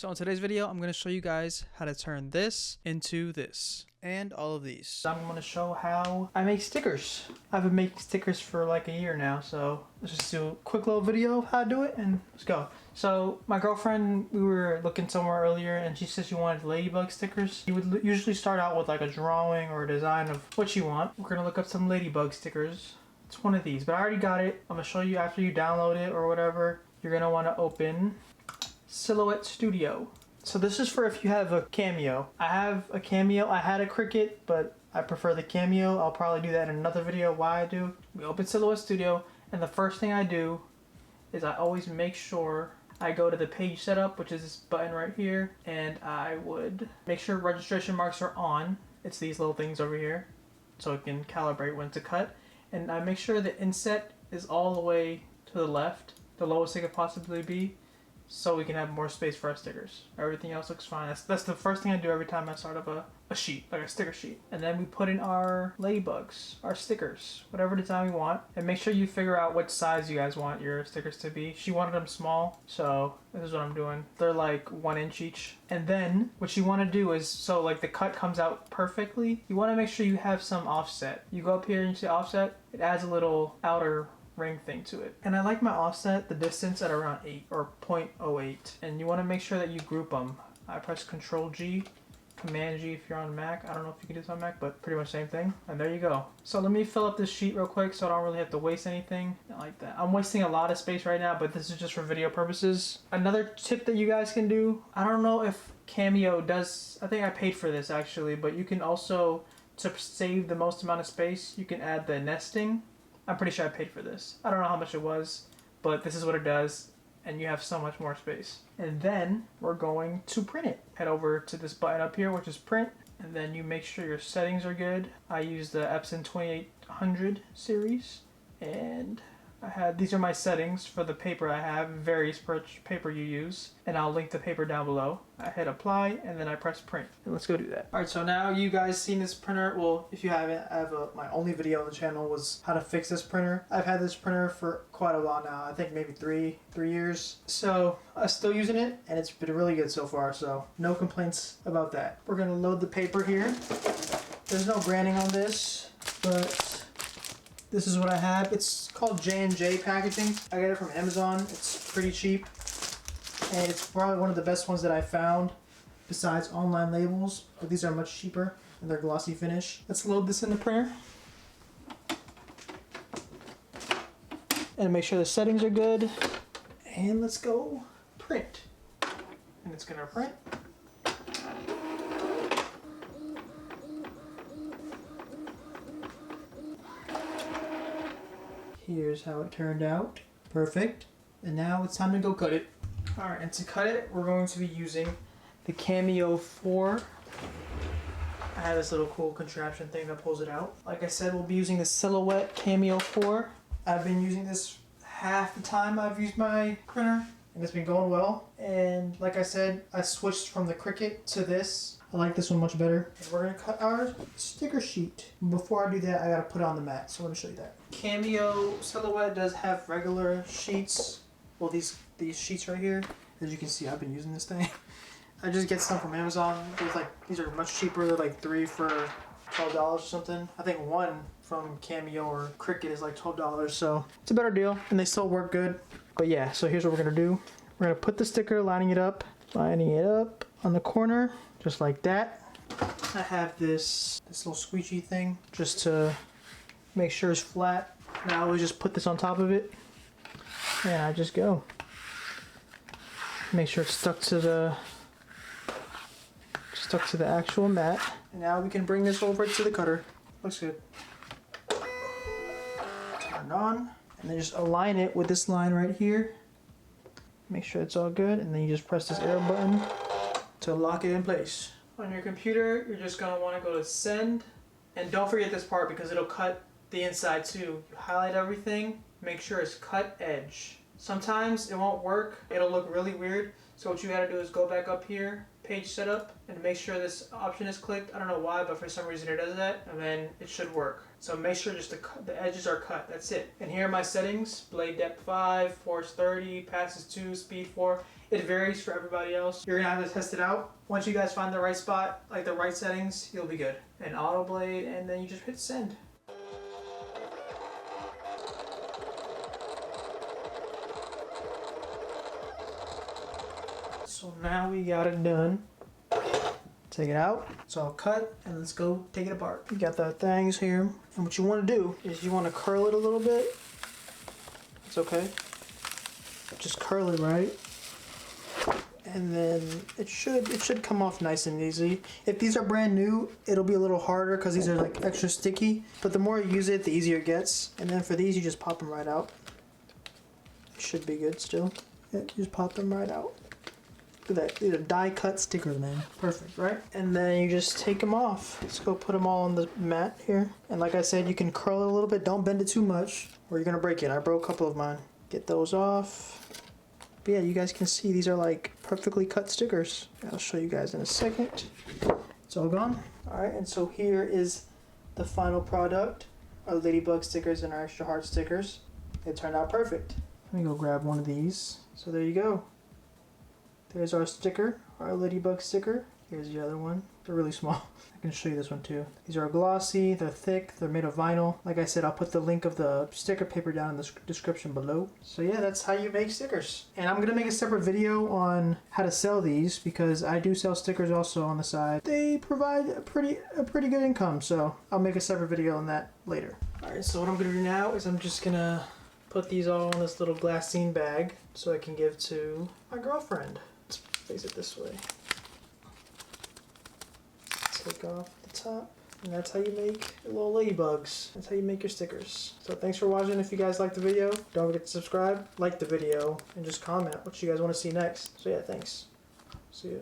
So in today's video, I'm going to show you guys how to turn this into this and all of these. I'm going to show how I make stickers. I've been making stickers for like a year now, so let's just do a quick little video of how to do it and let's go. So my girlfriend, we were looking somewhere earlier and she said she wanted ladybug stickers. You would usually start out with like a drawing or a design of what you want. We're going to look up some ladybug stickers. It's one of these, but I already got it. I'm going to show you after you download it or whatever. You're going to want to open Silhouette Studio. So this is for if you have a Cameo. I have a Cameo. I had a Cricut, but I prefer the Cameo. I'll probably do that in another video why I do. We open Silhouette Studio, and the first thing I do is I always make sure I go to the page setup, which is this button right here, and I would make sure registration marks are on. It's these little things over here, so it can calibrate when to cut. And I make sure the inset is all the way to the left, the lowest it could possibly be, so we can have more space for our stickers. Everything else looks fine. That's the first thing I do every time I start up a sheet, like a sticker sheet. And then we put in our ladybugs, our stickers, whatever design we want. And make sure you figure out what size you guys want your stickers to be. She wanted them small, so this is what I'm doing. They're like 1 inch each. And then what you want to do is, so like the cut comes out perfectly, you want to make sure you have some offset. You go up here and you see offset, it adds a little outer ring thing to it. And I like my offset, the distance at around 8 or 0.08. And you want to make sure that you group them. I press Control G, Command G if you're on Mac. I don't know if you can do this on Mac, but pretty much same thing. And there you go. So let me fill up this sheet real quick so I don't really have to waste anything like that. I'm wasting a lot of space right now, but this is just for video purposes. Another tip that you guys can do, I don't know if Cameo does, I think I paid for this actually, but you can also, to save the most amount of space, you can add the nesting. I'm pretty sure I paid for this. I don't know how much it was, but this is what it does, and you have so much more space. And then we're going to print it. Head over to this button up here, which is print, and then you make sure your settings are good. I use the Epson 2800 series, and these are my settings for the paper I have, varies per paper you use, and I'll link the paper down below. I hit apply, and then I press print. And let's go do that. Alright, so now you guys seen this printer. Well, if you haven't, I have my only video on the channel was how to fix this printer. I've had this printer for quite a while now. I think maybe three years. So I'm still using it, and it's been really good so far, so no complaints about that. We're gonna load the paper here. There's no branding on this, but this is what I have. It's called J&J packaging. I got it from Amazon. It's pretty cheap. And it's probably one of the best ones that I found besides online labels. But these are much cheaper and they're glossy finish. Let's load this in the printer. And make sure the settings are good. And let's go print. And it's gonna print. Here's how it turned out. Perfect. And now it's time to go cut it. Alright, and to cut it, we're going to be using the Cameo 4. I have this little cool contraption thing that pulls it out. Like I said, we'll be using the Silhouette Cameo 4. I've been using this half the time I've used my printer, and it's been going well. And like I said, I switched from the Cricut to this. I like this one much better. And we're gonna cut our sticker sheet. Before I do that, I gotta put it on the mat, so let me show you that. Cameo Silhouette does have regular sheets. Well, these sheets right here, as you can see, I've been using this thing. I just get some from Amazon. These are much cheaper. They're like 3 for $12 or something. I think 1 from Cameo or Cricut is like $12, so it's a better deal, and they still work good. But yeah, so here's what we're gonna do. We're gonna put the sticker, lining it up on the corner, just like that. I have this little squeegee thing just to make sure it's flat. And I always just put this on top of it, and I just go. Make sure it's stuck to the actual mat. And now we can bring this over to the cutter. Looks good. Turn it on, and then just align it with this line right here. Make sure it's all good, and then you just press this arrow button to lock it in place. On your computer, you're just going to want to go to send, and don't forget this part because it'll cut the inside too. You highlight everything, make sure it's cut edge. Sometimes it won't work, it'll look really weird, so what you gotta do is go back up here, page setup, and make sure this option is clicked. I don't know why, but for some reason it does that, and then it should work. So make sure just the edges are cut, that's it. And here are my settings: blade depth 5, force 30, passes 2, speed 4. It varies for everybody else. You're gonna have to test it out. Once you guys find the right spot, like the right settings, you'll be good. And auto blade, and then you just hit send. So now we got it done. Take it out, it's all cut, and let's go take it apart. You got the things here, and what you want to do is you want to curl it a little bit. It's okay. Just curl it right, and then it should come off nice and easy. If these are brand new, it'll be a little harder because these are like extra sticky. But the more you use it, the easier it gets. And then for these, you just pop them right out. It should be good still. Yeah, you just pop them right out. Look at that, these are die cut stickers, man. Perfect, right? And then you just take them off. Let's go put them all on the mat here. And like I said, you can curl it a little bit. Don't bend it too much or you're gonna break it. I broke a couple of mine. Get those off. But yeah, you guys can see these are like perfectly cut stickers. I'll show you guys in a second. It's all gone. All right, and so here is the final product. Our ladybug stickers and our extra hard stickers. It turned out perfect. Let me go grab one of these. So there you go. There's our sticker, our ladybug sticker. Here's the other one. They're really small. I can show you this one too. These are glossy, they're thick, they're made of vinyl. Like I said, I'll put the link of the sticker paper down in the description below. So yeah, that's how you make stickers. And I'm gonna make a separate video on how to sell these because I do sell stickers also on the side. They provide a pretty good income, so I'll make a separate video on that later. Alright, so what I'm gonna do now is I'm just gonna put these all in this little glassine bag so I can give to my girlfriend. Let's face it this way. Take off the top, and that's how you make your little ladybugs. That's how you make your stickers. So thanks for watching. If you guys liked the video, don't forget to subscribe, like the video, and just comment what you guys want to see next. So yeah, thanks. See ya.